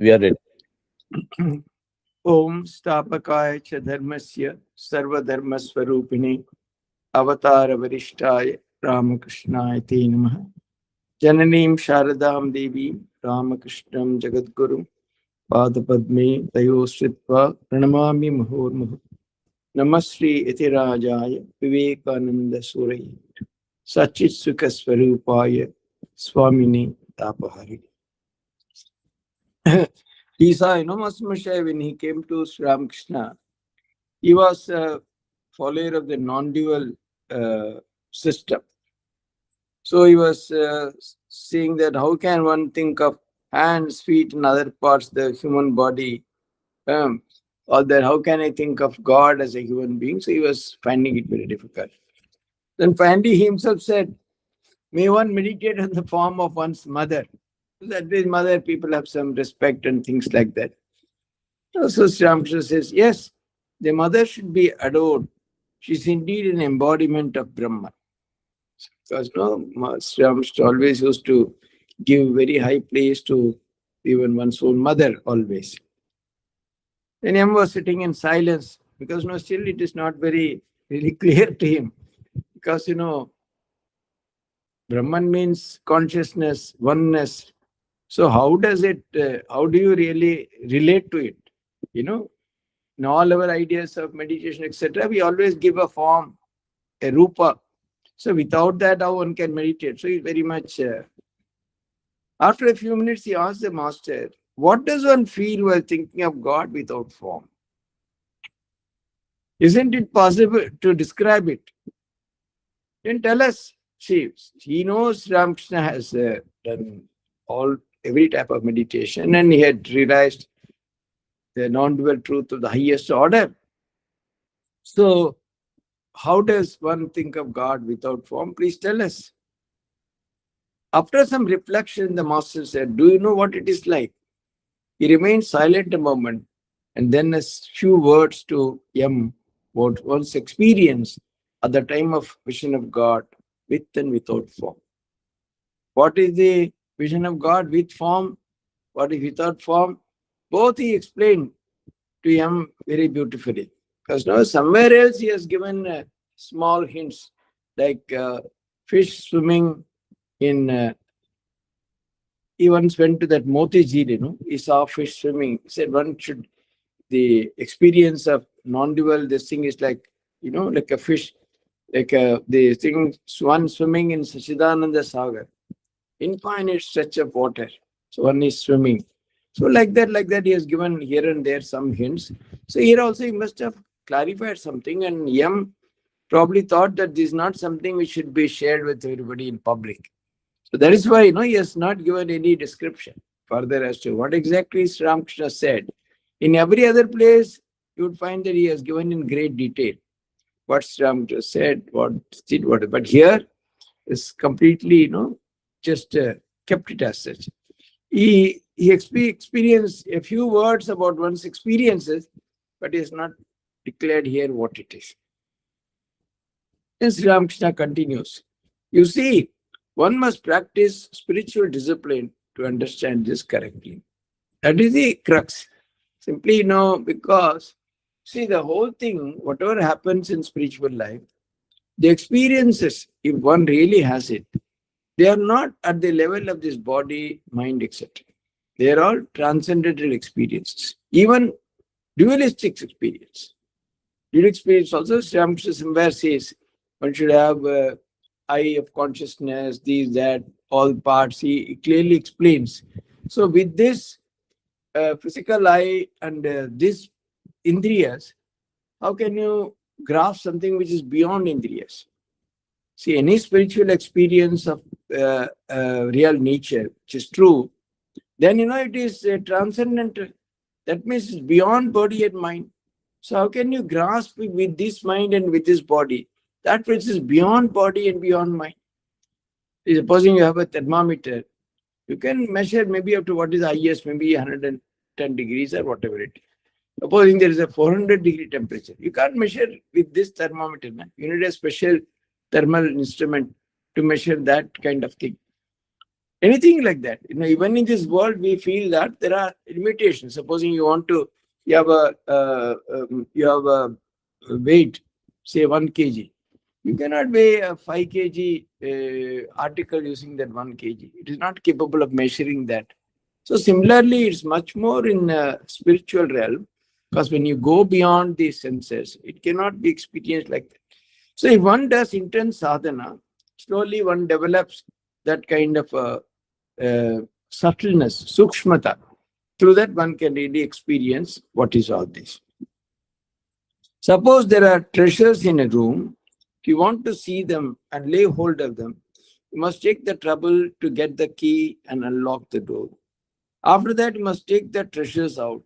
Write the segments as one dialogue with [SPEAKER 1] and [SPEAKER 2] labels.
[SPEAKER 1] We are ready.
[SPEAKER 2] Om Stapakaya cha Dharmasya Sarva Dharma Swarupini Avatara Varishtaya Ramakrishnaya Te Namaha Jananim Sharadam Devi Ramakrishnam Jagadguru Padapadme Tayo Sritva Pranamami Muhurmuhu Namasri Itirajaya Vivekananda Surai Sachit Sukha Swarupaya Swamini Tapahari. He saw, Master Moshe, when he came to Sri Ramakrishna, he was a follower of the non-dual system. So he was saying that how can one think of hands, feet, and other parts of the human body, or that how can I think of God as a human being? So he was finding it very difficult. Then finally he himself said, may one meditate on the form of one's mother. That with mother, people have some respect and things like that. So Sri Ramakrishna says, yes, the mother should be adored. She's indeed an embodiment of Brahman. Because Sri Ramakrishna always used to give very high praise to even one's own mother, always. Then Yam was sitting in silence because still it is not very really clear to him. Because Brahman means consciousness, oneness. So how does it, how do you really relate to it? In all our ideas of meditation, etc., we always give a form, a rupa. So without that, how one can meditate? So he's very much... After a few minutes, he asked the master, what does one feel while thinking of God without form? Isn't it possible to describe it? Then tell us. See, he knows Ramakrishna has done every type of meditation, and he had realized the non-dual truth of the highest order. So, how does one think of God without form? Please tell us. After some reflection, the master said, do you know what it is like? He remained silent a moment, and then a few words to Yam about one's experience at the time of vision of God with and without form. What is the vision of God with form? What is without form? Both he explained to Yam very beautifully. Because now somewhere else he has given small hints, like fish swimming in... he once went to that Moti Jheel, he saw fish swimming. He said the experience of non-dual, this thing is like, like a fish, like the thing, one swimming in Sachidananda Sagar, infinite stretch of water. So one is swimming. So like that, he has given here and there some hints. So here also he must have clarified something, and Yam probably thought that this is not something which should be shared with everybody in public. So that is why, he has not given any description further as to what exactly Sri Ramakrishna said. In every other place, you would find that he has given in great detail what Sri Ramakrishna said, what did, what. But here is completely, just kept it as such. He experienced a few words about one's experiences, but he has not declared here what it is. Then Sri Ramakrishna continues. You see, one must practice spiritual discipline to understand this correctly. That is the crux. Simply, because, see, the whole thing, whatever happens in spiritual life, the experiences, if one really has it, they are not at the level of this body, mind, etc. They are all transcendental experiences. Even dualistic experience. Dual experience also, Sri Ramakrishna somewhere says, one should have eye of consciousness, these, that, all parts. He clearly explains. So with this physical eye and this indriyas, how can you grasp something which is beyond indriyas? See, any spiritual experience of real nature, which is true, then it is transcendental. That means it's beyond body and mind. So how can you grasp it with this mind and with this body? That which is beyond body and beyond mind. Supposing you have a thermometer, you can measure maybe up to what is the highest, maybe 110 degrees or whatever it is. Supposing there is a 400-degree temperature, you can't measure with this thermometer. You need a special thermal instrument to measure that kind of thing. Anything like that. Even in this world, we feel that there are limitations. Supposing you have a weight, say 1 kg. You cannot weigh a 5 kg article using that 1 kg. It is not capable of measuring that. So similarly, it's much more in spiritual realm, because when you go beyond the senses, it cannot be experienced like that. So if one does intense sadhana, slowly one develops that kind of subtleness, sukshmata. Through that, one can really experience what is all this. Suppose there are treasures in a room. If you want to see them and lay hold of them, you must take the trouble to get the key and unlock the door. After that, you must take the treasures out.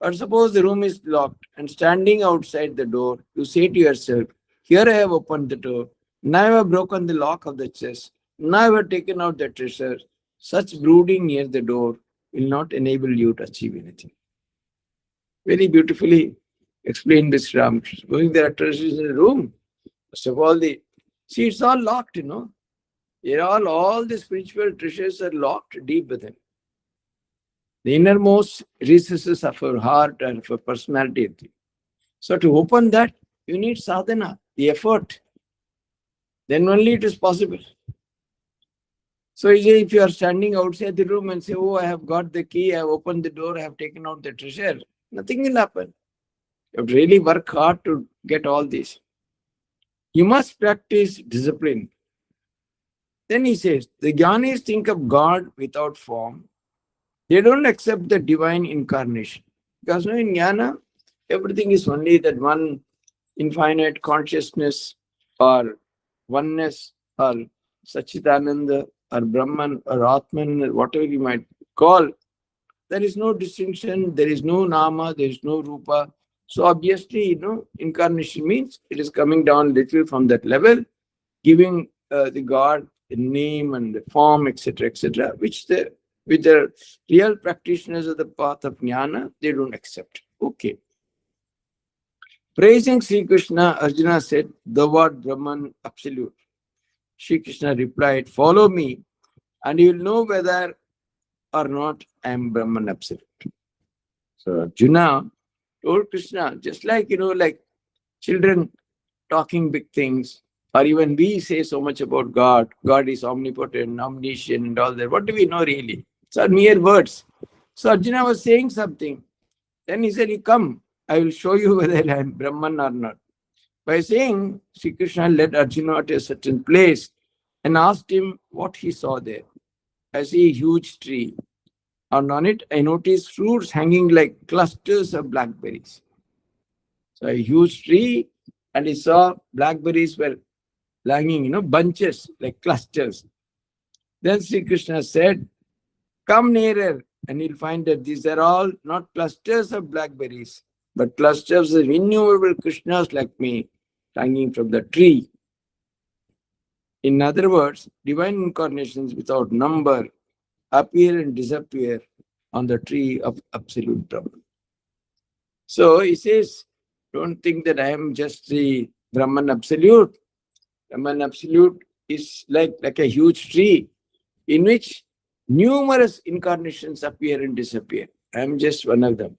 [SPEAKER 2] Or suppose the room is locked, and standing outside the door, you say to yourself, "Here I have opened the door. Now I have broken the lock of the chest. Now I have taken out the treasure." Such brooding near the door will not enable you to achieve anything. Very beautifully explained this Ramakrishna. Supposing there are treasures in the room, first of all, see, it's all locked, all the spiritual treasures are locked deep within. The innermost recesses of our heart and of our personality. So to open that, you need sadhana, the effort. Then only it is possible. So if you are standing outside the room and say, "Oh, I have got the key, I have opened the door, I have taken out the treasure," nothing will happen. You have to really work hard to get all this. You must practice discipline. Then he says, the Jnanis think of God without form. They don't accept the divine incarnation. Because in Jnana, everything is only that one infinite consciousness or oneness or Sachidananda or Brahman or Atman or whatever you might call. There is no distinction, there is no Nama, there is no Rupa. So obviously, incarnation means it is coming down little from that level, giving the God a name and the form, etc., which with the real practitioners of the path of Jnana, they don't accept. Okay. Praising Sri Krishna, Arjuna said, "Thou art Brahman absolute." Sri Krishna replied, "Follow me, and you will know whether or not I am Brahman absolute." So Arjuna told Krishna, just like, like children talking big things, or even we say so much about God. God is omnipotent, omniscient, and all that. What do we know really? It's are mere words. So Arjuna was saying something. Then he said, "You come, I will show you whether I am Brahman or not." By saying, Sri Krishna led Arjuna to a certain place and asked him what he saw there. "I see a huge tree, and on it I noticed fruits hanging like clusters of blackberries." So a huge tree, and he saw blackberries were hanging, bunches like clusters. Then Sri Krishna said, "Come nearer, and you'll find that these are all not clusters of blackberries, but clusters of innumerable Krishnas like me, hanging from the tree." In other words, divine incarnations without number appear and disappear on the tree of absolute Brahman. So he says, don't think that I am just the Brahman absolute. Brahman absolute is like a huge tree in which numerous incarnations appear and disappear. I am just one of them.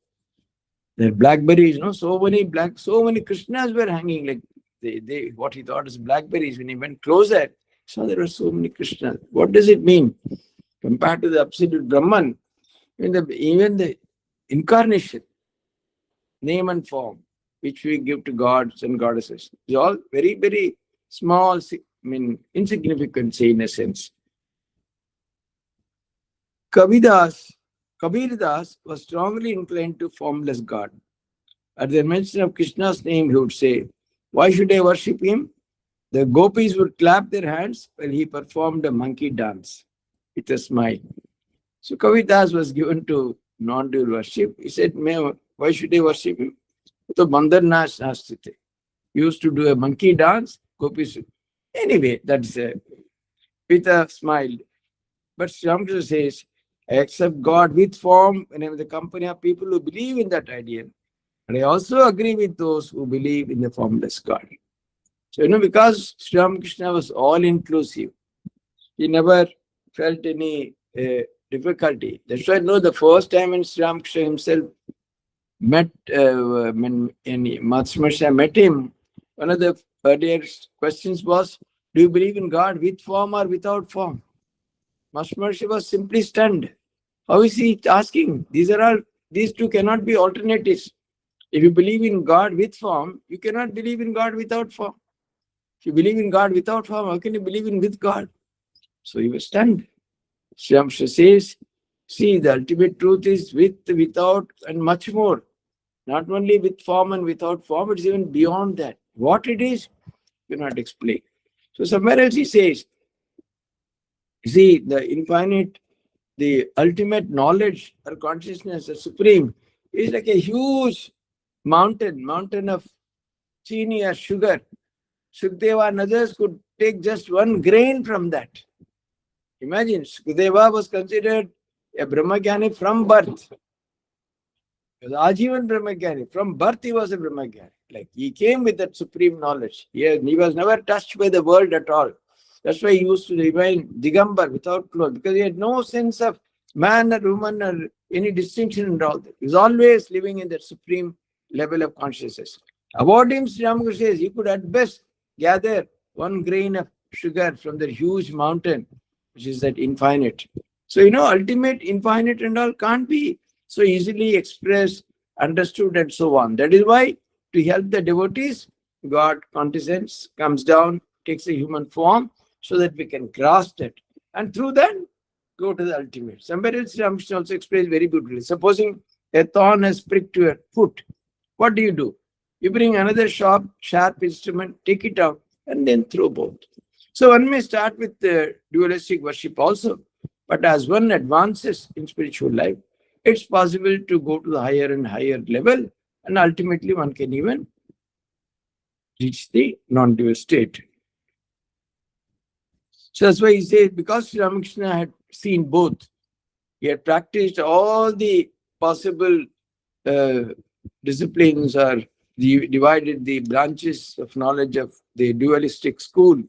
[SPEAKER 2] There are blackberries, so many Krishnas were hanging like they what he thought is blackberries. When he went closer, so there were so many Krishnas. What does it mean? Compared to the absolute Brahman, even the incarnation, name and form, which we give to gods and goddesses, is all very, very small, insignificant, say, in a sense. Kabir Das was strongly inclined to formless God. At the mention of Krishna's name, he would say, "Why should I worship him?" The gopis would clap their hands while he performed a monkey dance with a smile. So Kabir Das was given to non-dual worship. He said, "Why should I worship him?" So Bandar Nash Nastite used to do a monkey dance. Gopis. Anyway, that's with a smile. But Sri Ramakrishna says, "I accept God with form when I'm in the company of people who believe in that idea. And I also agree with those who believe in the formless God." So, because Sri Ramakrishna was all inclusive, he never felt any difficulty. That's why, no, the first time when Sri Ramakrishna himself met, when Matsmasha met him, one of the earliest questions was, do you believe in God with form or without form? Matsmasha was simply stunned. How is he asking? These two cannot be alternatives. If you believe in God with form, you cannot believe in God without form. If you believe in God without form, how can you believe in with God? So he was stunned. Sri Ramakrishna says, see, the ultimate truth is with, without, and much more. Not only with form and without form, it's even beyond that. What it is, you cannot explain. So somewhere else he says, see, the infinite, the ultimate knowledge or consciousness, the supreme, is like a huge mountain of chini or sugar. Sukdeva and others could take just one grain from that. Imagine, Sukdeva was considered a Brahmagyani from birth. He was Ajivan Brahmagyani. From birth, he was a Brahmagyani. Like, he came with that supreme knowledge. He was never touched by the world at all. That's why he used to remain Digambar, without clothes, because he had no sense of man or woman or any distinction and all that. He was always living in that supreme level of consciousness. About him, Sri Ramakrishna says, he could at best gather one grain of sugar from the huge mountain, which is that infinite. So, ultimate, infinite and all can't be so easily expressed, understood, and so on. That is why, to help the devotees, God condescends, comes down, takes a human form, so that we can grasp that. And through that, go to the ultimate. Somewhere else, Ramakrishna also explains very beautifully. Supposing a thorn has pricked your foot, what do? You bring another sharp instrument, take it out, and then throw both. So one may start with the dualistic worship also, but as one advances in spiritual life, it's possible to go to the higher and higher level, and ultimately one can even reach the non-dual state. So that's why he says, because Sri Ramakrishna had seen both, he had practiced all the possible disciplines, or divided the branches of knowledge of the dualistic school,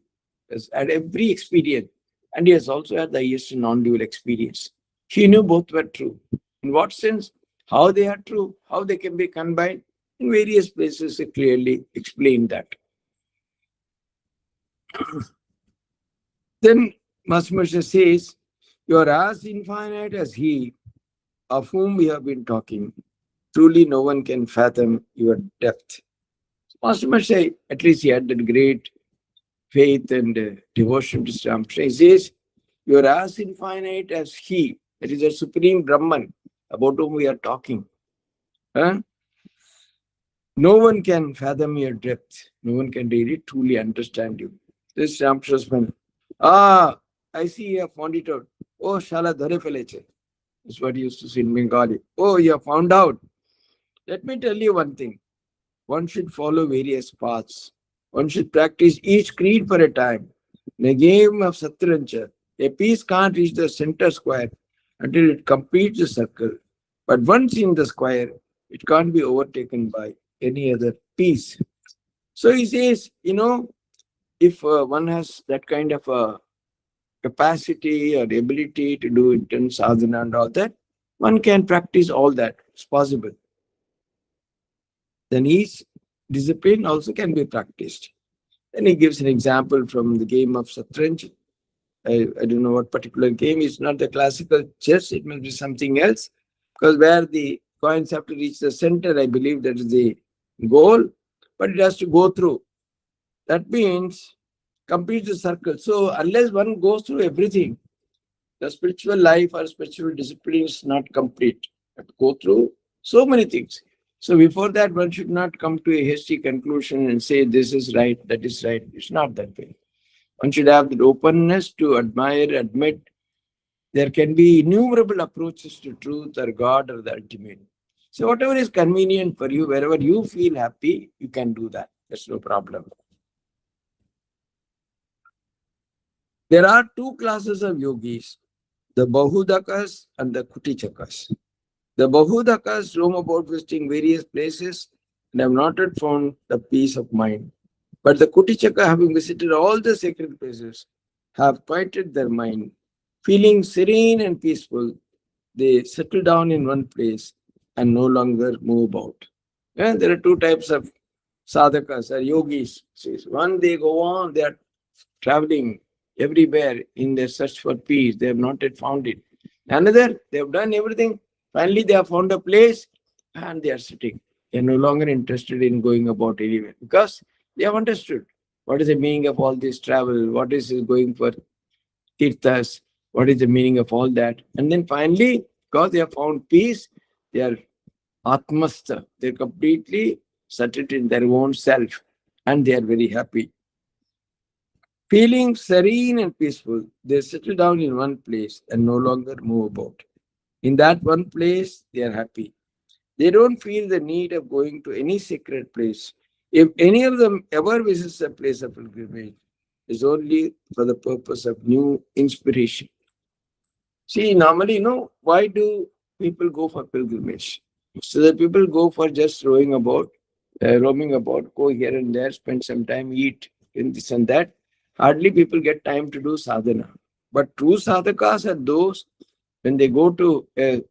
[SPEAKER 2] has had every experience, and he has also had the highest non-dual experience. He knew both were true. In what sense? How they are true, how they can be combined. In various places, he clearly explained that. Then Matsmasha says, you are as infinite as he of whom we have been talking. Truly no one can fathom your depth. Matsmasha, at least he had that great faith and devotion to Sri Ramakrishna. He says, you are as infinite as he, that is the supreme Brahman, about whom we are talking. Huh? No one can fathom your depth. No one can really truly understand you. This Ramakrishna, I see you have found it out. Oh, Shala Dhare Feleche. That's what he used to say in Bengali. Oh, you have found out. Let me tell you one thing. One should follow various paths. One should practice each creed for a time. In a game of Satrancha, a piece can't reach the center square until it completes the circle. But once in the square, it can't be overtaken by any other piece. So he says, if one has that kind of a capacity or ability to do intense sadhana and all that, one can practice all that. It's possible. Then each discipline also can be practiced. Then he gives an example from the game of Satranj. I don't know what particular game. It's not the classical chess. It must be something else. Because where the coins have to reach the center, I believe that is the goal. But it has to go through. That means complete the circle. So unless one goes through everything, the spiritual life or spiritual discipline is not complete. You have to go through so many things. So before that, one should not come to a hasty conclusion and say this is right, that is right. It's not that way. One should have the openness to admire, admit. There can be innumerable approaches to truth or God or the ultimate. So whatever is convenient for you, wherever you feel happy, you can do that. There's no problem. There are two classes of yogis, the Bahudakas and the Kutichakas. The Bahudakas roam about visiting various places and have not yet found the peace of mind. But the Kutichaka, having visited all the sacred places, have quieted their mind Feeling serene and peaceful, they settle down in one place and no longer move about. Yeah, there are two types of sadhakas or yogis. One, they go on, they are traveling everywhere in their search for peace. They have not yet found it. Another, they have done everything. Finally, they have found a place and they are sitting. They are no longer interested in going about anywhere because they have understood what is the meaning of all this travel, what is going for tirthas, what is the meaning of all that. And then finally, because they have found peace, they are atmastha. They're completely settled in their own self and they are very happy. Feeling serene and peaceful, they settle down in one place and no longer move about. In that one place, they are happy. They don't feel the need of going to any sacred place. If any of them ever visits a place of pilgrimage, it's only for the purpose of new inspiration. See, normally, why do people go for pilgrimage? So the people go for just roaming about, go here and there, spend some time, eat, and this and that. Hardly people get time to do sadhana. But true sadhakas are those when they go to a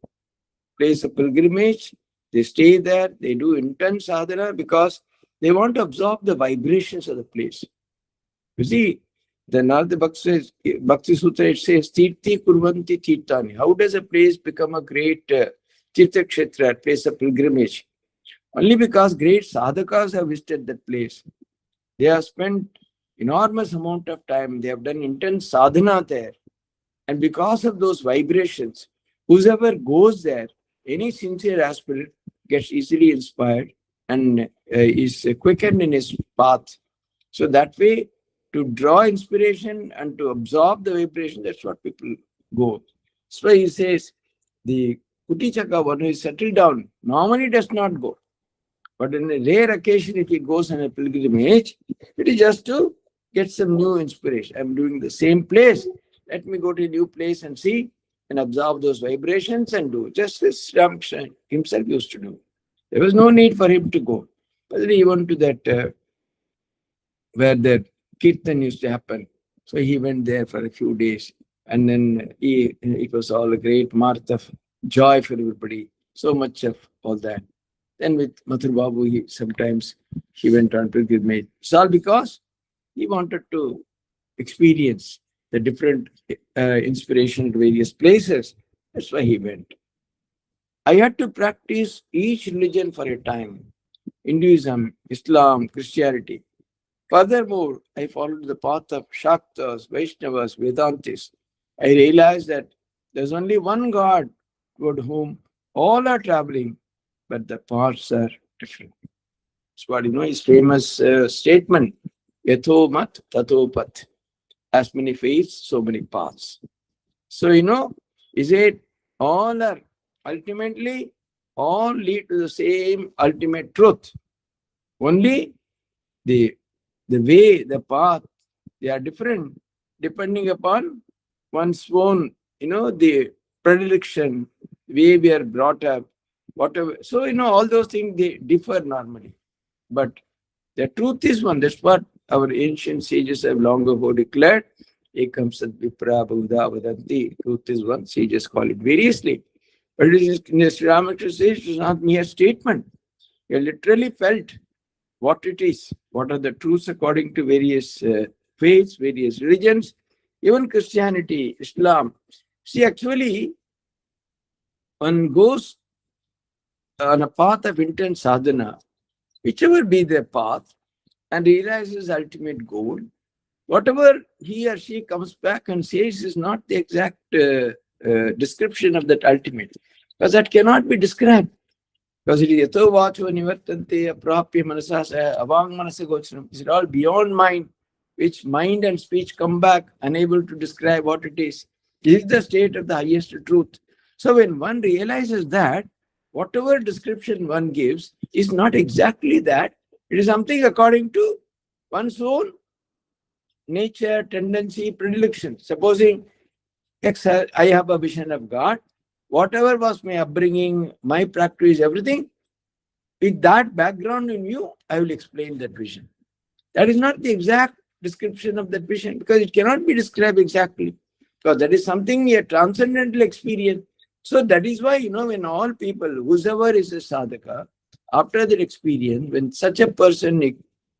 [SPEAKER 2] place of pilgrimage, they stay there, they do intense sadhana because they want to absorb the vibrations of the place. You see, the Narada Bhakti Sutra, it says, Tirthi Kurvanti Tirthani. How does a place become a great Tirtha Kshetra, place of pilgrimage? Only because great sadhakas have visited that place. They have spent enormous amount of time. They have done intense sadhana there. And because of those vibrations, whoever goes there, any sincere aspirant gets easily inspired and is quickened in his path. So that way, to draw inspiration and to absorb the vibration, that's what people go. So he says, the Kutichaka, one who is settled down, normally does not go. But in a rare occasion, if he goes on a pilgrimage, it is just to get some new inspiration. I'm doing the same place. Let me go to a new place and see and observe those vibrations and do. Just as Ramakrishna himself used to do. There was no need for him to go. But he went to that where the kirtan used to happen. So he went there for a few days. And then it was all a great mark of joy for everybody. So much of all that. Then with Mathur Babu, sometimes he went on pilgrimage. It's all because he wanted to experience the different inspiration at various places. That's why he went. I had to practice each religion for a time. Hinduism, Islam, Christianity. Furthermore, I followed the path of Shaktas, Vaishnavas, Vedantis. I realized that there's only one God toward whom all are traveling, but the paths are different. That's what his famous statement, Yatho mat, tato pat. As many faiths, so many paths. So, is it all are ultimately all lead to the same ultimate truth? Only the way, the path, they are different depending upon one's own, the predilection, way we are brought up, whatever. So, all those things, they differ normally. But the truth is one. That's what our ancient sages have long ago declared. Ekam sat vipra buddha vadanti. Truth is one. Sages call it variously. But it is, Sri Ramakrishna says, it is not mere statement. He literally felt what it is, what are the truths according to various faiths, various religions, even Christianity, Islam. See, actually, one goes on a path of intense sadhana, whichever be the path, and realizes ultimate goal. Whatever he or she comes back and says is not the exact description of that ultimate, because that cannot be described. Because it is yato vacho nivartante aprapya manasasa avang manasa gochanam. Is it all beyond mind, which mind and speech come back unable to describe what it is. This is the state of the highest truth. So when one realizes that, whatever description one gives is not exactly that. It is something according to one's own nature, tendency, predilection. Supposing I have a vision of God, whatever was my upbringing, my practice, everything, with that background in view, I will explain that vision. That is not the exact description of that vision because it cannot be described exactly. because that is something, a transcendental experience. So that is why, when all people, whoever is a sadhaka, after that experience, when such a person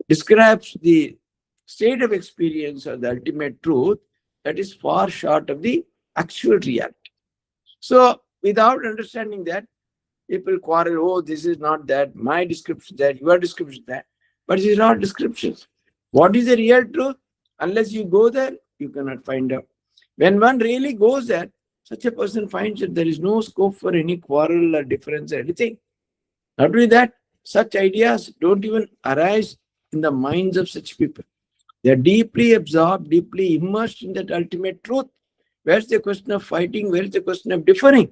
[SPEAKER 2] describes the state of experience or the ultimate truth, that is far short of the actual reality. So without understanding that, people quarrel, oh, this is not that, my description that, your description that. But it is not descriptions. What is the real truth? Unless you go there, you cannot find out. When one really goes there, such a person finds that there is no scope for any quarrel or difference or anything. Not only that, such ideas don't even arise in the minds of such people. They are deeply absorbed, deeply immersed in that ultimate truth. Where's the question of fighting? Where's the question of differing?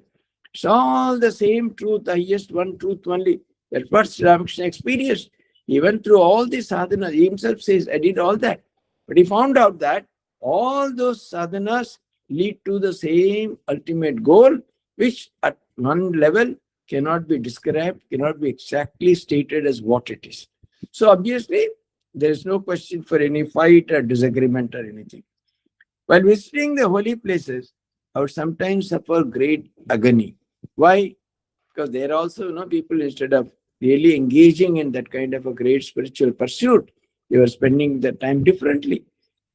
[SPEAKER 2] It's all the same truth, the highest one truth only. That's what Sri Ramakrishna experienced. He went through all these sadhanas. He himself says, I did all that. But he found out that all those sadhanas lead to the same ultimate goal, which at one level cannot be described, cannot be exactly stated as what it is. So obviously, there is no question for any fight or disagreement or anything. While visiting the holy places, I would sometimes suffer great agony. Why? Because there also, people, instead of really engaging in that kind of a great spiritual pursuit, they were spending their time differently.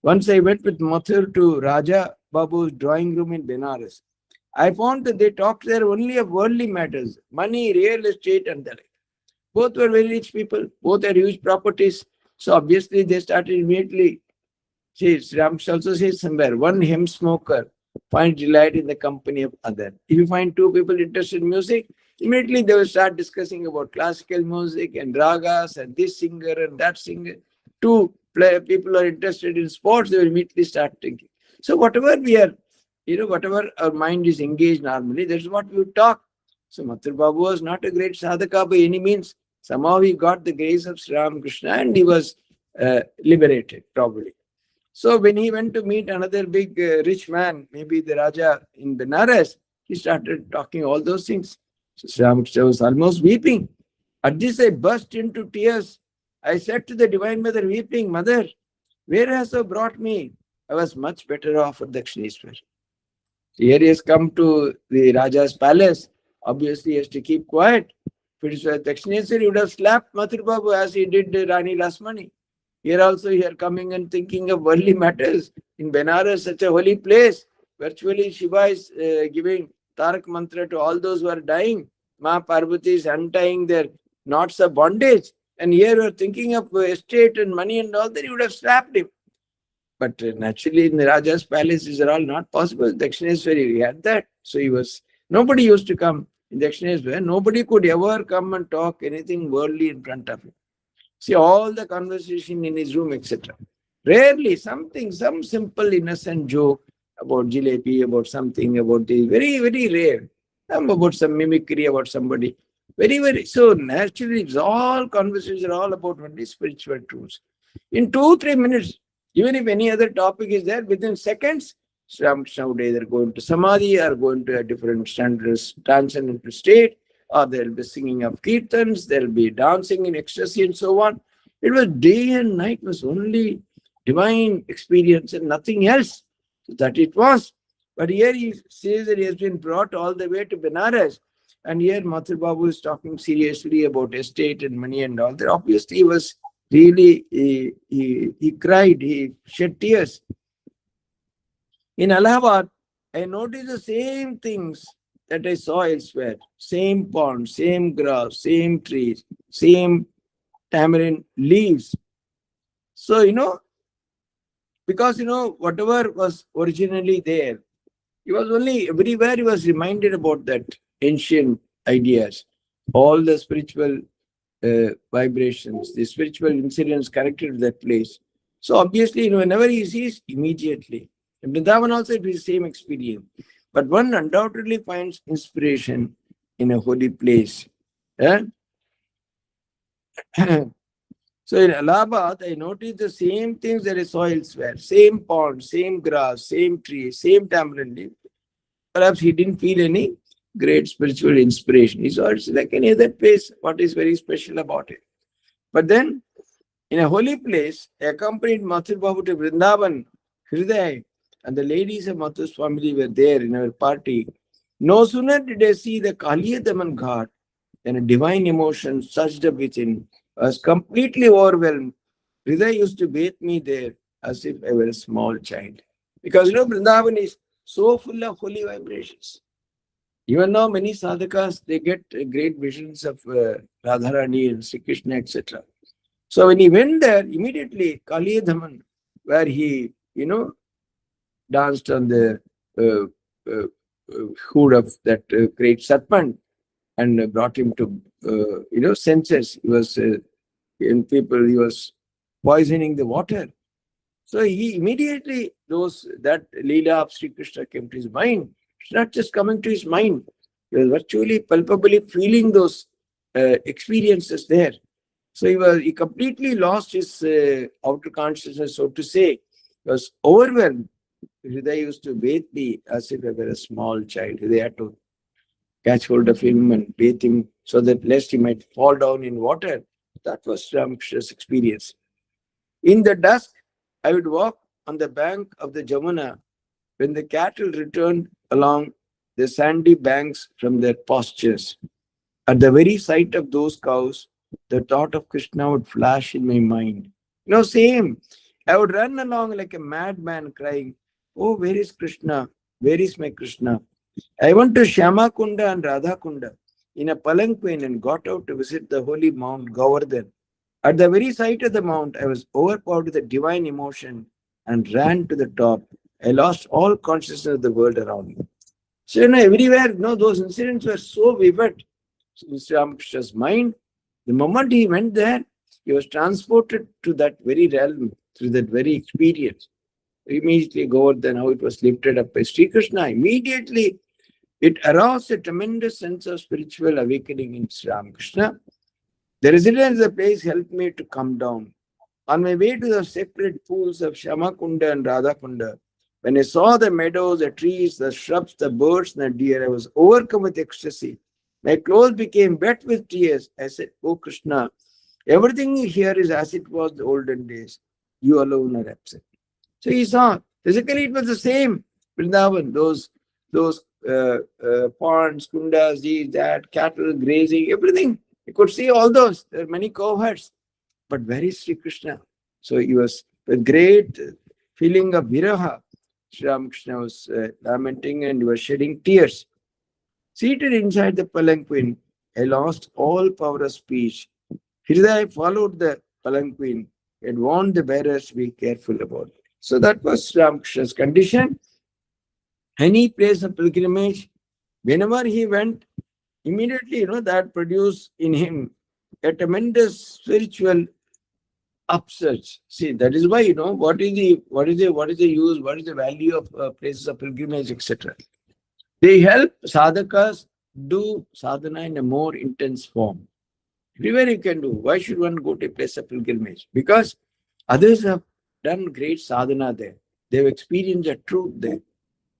[SPEAKER 2] Once I went with Mathur to Raja Babu's drawing room in Benares. I found that they talked there only of worldly matters, money, real estate, and the like. Both were very rich people, both had huge properties. So obviously they started immediately. See, Ramsh also says somewhere, one hemp smoker finds delight in the company of other. If you find two people interested in music, immediately they will start discussing about classical music and ragas and this singer and that singer. People are interested in sports, they will immediately start thinking. So whatever we are, whatever our mind is engaged normally, that's what we talk. So Mathur Babu was not a great sadhaka by any means. Somehow he got the grace of Sri Ramakrishna and he was liberated, probably. So when he went to meet another big rich man, maybe the Raja in Benares, he started talking all those things. So Sri Ramakrishna was almost weeping. At this I burst into tears. I said to the Divine Mother, weeping, Mother, where hast thou brought me? I was much better off at Dakshineshwar. Here he has come to the Raja's palace. Obviously, he has to keep quiet. If it is at Dakshineshwar, he would have slapped Mathur Babu as he did Rani Lasmani. Here also, here coming and thinking of worldly matters. In Benares, such a holy place. Virtually, Shiva is giving Tarak mantra to all those who are dying. Ma Parvati is untying their knots of bondage. And here we are thinking of estate and money and all that, you would have slapped him. But naturally, in the Raja's palace, these are all not possible. Dakshineshwari, we had that. So nobody used to come in Dakshineshwari. Nobody could ever come and talk anything worldly in front of him. See all the conversation in his room, etc. Rarely some simple innocent joke about jalebi, about something, about this. Very, very rare. About some mimicry about somebody. Very, very. So naturally, it's all conversations are all about only spiritual truths. In 2-3 minutes, even if any other topic is there, within seconds, Sri Ramakrishna would either go into samadhi or go into a different standards, transcendental state, or they'll be singing of kirtans, they'll be dancing in ecstasy and so on. It was day and night, was only divine experience and nothing else. So that it was. But here he says that he has been brought all the way to Benares. And here Mathur Babu is talking seriously about estate and money and all that. Obviously, he was really, he cried, he shed tears. In Allahabad, I noticed the same things that I saw elsewhere. Same pond, same grass, same trees, same tamarind leaves. So, because, whatever was originally there, he was only everywhere he was reminded about that ancient ideas, all the spiritual vibrations, the spiritual incidents connected to that place. So obviously, whenever he sees, immediately. In Vrindavan also it is the same experience. But one undoubtedly finds inspiration in a holy place. Eh? So in Allahabad, I noticed the same things that I saw elsewhere. Same pond, same grass, same tree, same tamarind leaf. Perhaps he didn't feel any great spiritual inspiration. He saw it's like any other place. What is very special about it? But then, in a holy place, I accompanied Mathur Babu to Vrindavan, Hriday, and the ladies of Mathu's family were there in our party. No sooner did I see the Kaliyadaman god than a divine emotion surged up within. I was completely overwhelmed. Hriday used to bathe me there as if I were a small child. Because Vrindavan is so full of holy vibrations. Even now, many sadhakas they get great visions of Radharani and Sri Krishna, etc. So when he went there, immediately Kaliyadaman, where he, danced on the uh, uh, hood of that great serpent and brought him to, senses. He was in people. He was poisoning the water. So he immediately that Leela of Sri Krishna came to his mind. It's not just coming to his mind. He was virtually palpably feeling those experiences there. So he completely lost his outer consciousness, so to say. He was overwhelmed. Hriday used to bathe me as if I were a small child. They had to catch hold of him and bathe him so that lest he might fall down in water. That was Ramakrishna's experience. In the dusk, I would walk on the bank of the Jamuna when the cattle returned along the sandy banks from their pastures. At the very sight of those cows, the thought of Krishna would flash in my mind. Same. I would run along like a madman crying, "Oh, where is Krishna? Where is my Krishna?" I went to Shyama Kunda and Radha Kunda in a palanquin and got out to visit the holy Mount Govardhan. At the very sight of the mount, I was overpowered with a divine emotion and ran to the top. I lost all consciousness of the world around me. So, everywhere, those incidents were so vivid. So, Mr. Ramakrishna's mind, the moment he went there, he was transported to that very realm through that very experience. Immediately, Govardhan, how it was lifted up by Sri Krishna, immediately it aroused a tremendous sense of spiritual awakening in Sri Ramakrishna. The residence of the place helped me to come down. On my way to the sacred pools of Shamakunda and Radhakunda, when I saw the meadows, the trees, the shrubs, the birds, and the deer, I was overcome with ecstasy. My clothes became wet with tears. I said, "Oh Krishna, everything here is as it was the olden days. You alone are absent." So he saw, physically it was the same. Vrindavan, those ponds, kundas, these, that, cattle, grazing, everything. You could see all those. There are many cowherds. But where is Sri Krishna? So he was with great feeling of viraha. Sri Ramakrishna was lamenting and he was shedding tears. Seated inside the palanquin, I lost all power of speech. Hriday followed the palanquin and warned the bearers to be careful about it. So that was Sri Ramakrishna's condition. Any place of pilgrimage, whenever he went, immediately, that produced in him a tremendous spiritual upsurge. See, that is why, what is the use, what is the value of places of pilgrimage, etc. They help sadhakas do sadhana in a more intense form. Everywhere you can do. Why should one go to a place of pilgrimage? Because others have done great sadhana there. They've experienced the truth there.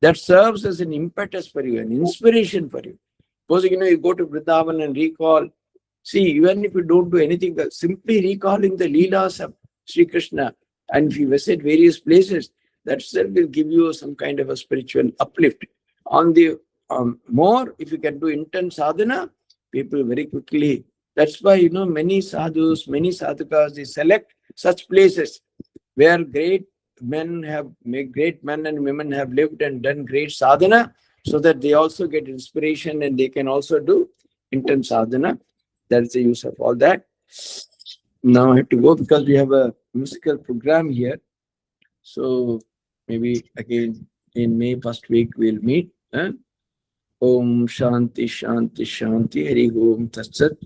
[SPEAKER 2] That serves as an impetus for you, an inspiration for you. Suppose, you go to Vrindavan and recall. See, even if you don't do anything else, simply recalling the Leelas of Sri Krishna, and if you visit various places, that itself will give you some kind of a spiritual uplift. On the more, if you can do intense sadhana, people very quickly. That's why, many sadhus, many sadhakas, they select such places where great men and women have lived and done great sadhana, so that they also get inspiration and they can also do intense sadhana. That's the use of all that. Now I have to go because we have a musical program here. So maybe again in May first week we'll meet. Om Shanti Shanti Shanti Hari Om Tatsat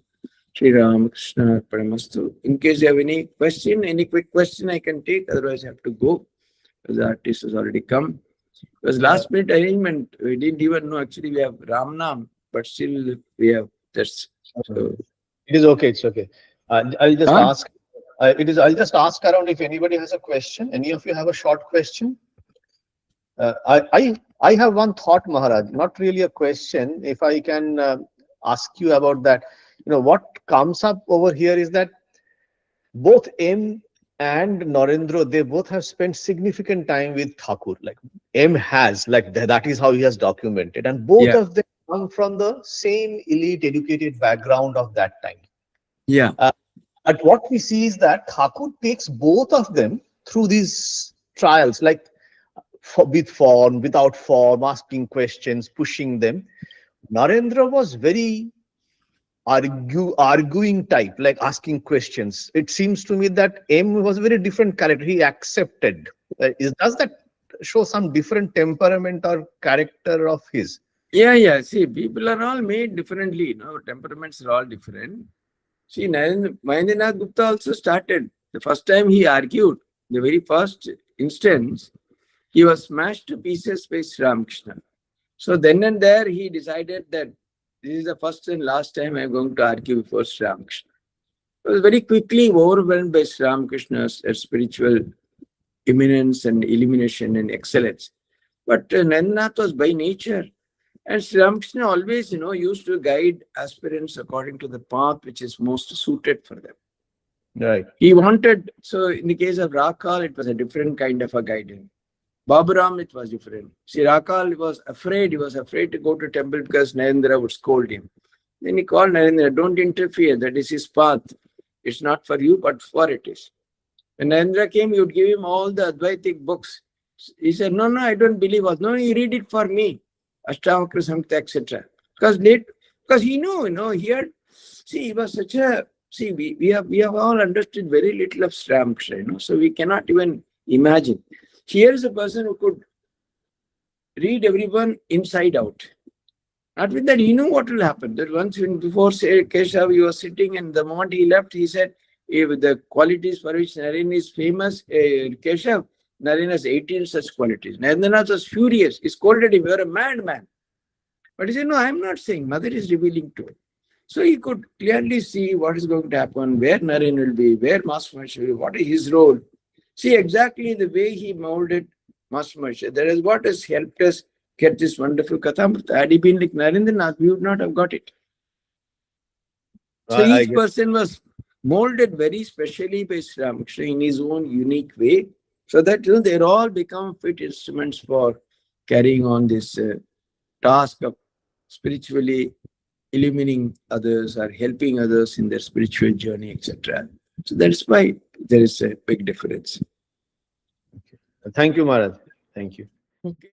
[SPEAKER 2] Sri Ramakrishna Paramastu. In case you have any question, any quick question I can take, otherwise I have to go because the artist has already come. Because last minute arrangement, we didn't even know actually we have Ramnam, but still we have this. So,
[SPEAKER 1] it is okay. It's okay. I'll just
[SPEAKER 2] huh?
[SPEAKER 1] ask. I'll just ask around if anybody has a question. Any of you have a short question? I have one thought, Maharaj. Not really a question. If I can ask you about that, what comes up over here is that both M and Narendra, they both have spent significant time with Thakur. Like M has, like that is how he has documented, and both
[SPEAKER 2] Yeah,
[SPEAKER 1] of them come from the same elite educated background of that time.
[SPEAKER 2] yeah,
[SPEAKER 1] Uh, and what we see is that Thakur takes both of them through these trials, like with form, without form, asking questions, pushing them. Narendra was very arguing type, like asking questions. It seems to me that M was a very different character. He accepted. Does that show some different temperament or character of his?
[SPEAKER 2] yeah, yeah. See, people are all made differently, temperaments are all different. See, Mahendranath Gupta also started. The first time he argued, the very first instance, he was smashed to pieces by Sri Ramakrishna. So then and there, he decided that this is the first and last time I'm going to argue before Sri Ramakrishna. He was very quickly overwhelmed by Sri Ramakrishna's spiritual eminence and illumination and excellence. But Narendranath was by nature. And Sri Ramakrishna always, used to guide aspirants according to the path which is most suited for them.
[SPEAKER 1] Right.
[SPEAKER 2] He wanted, so in the case of Rakal, it was a different kind of a guidance. Baburam, it was different. See, Rakal was afraid. He was afraid to go to temple because Narendra would scold him. Then he called Narendra, don't interfere. That is his path. It's not for you, but for it is. When Narendra came, you would give him all the Advaitic books. He said, no, I don't believe us. No, you read it for me. Ashtavakra Samhita, etc. Because he knew, he had, see, he was such a, see, we have all understood very little of Sri Ramakrishna, so we cannot even imagine. Here is a person who could read everyone inside out. Not with that, he knew what will happen. That once before say, Keshav, he was sitting, and the moment he left, he said, with the qualities for which Naren is famous, Keshav, Naren has 18 such qualities. Narendranath was furious. He scolded him, you're a madman. But he said, no, I'm not saying. Mother is revealing to him. So he could clearly see what is going to happen, where Naren will be, where Master will be, what is his role. See exactly the way he molded Master Marsha. That is what has helped us get this wonderful Kathamrita. Had he been like Narendranath, we would not have got it. So
[SPEAKER 1] I
[SPEAKER 2] each
[SPEAKER 1] get.
[SPEAKER 2] person was molded very specially by Sri Ramakrishna in his own unique way, so that they all become fit instruments for carrying on this task of spiritually illuminating others or helping others in their spiritual journey, etc. So that's why there is a big difference.
[SPEAKER 1] Thank you, Maharaj. Thank you.
[SPEAKER 2] Okay.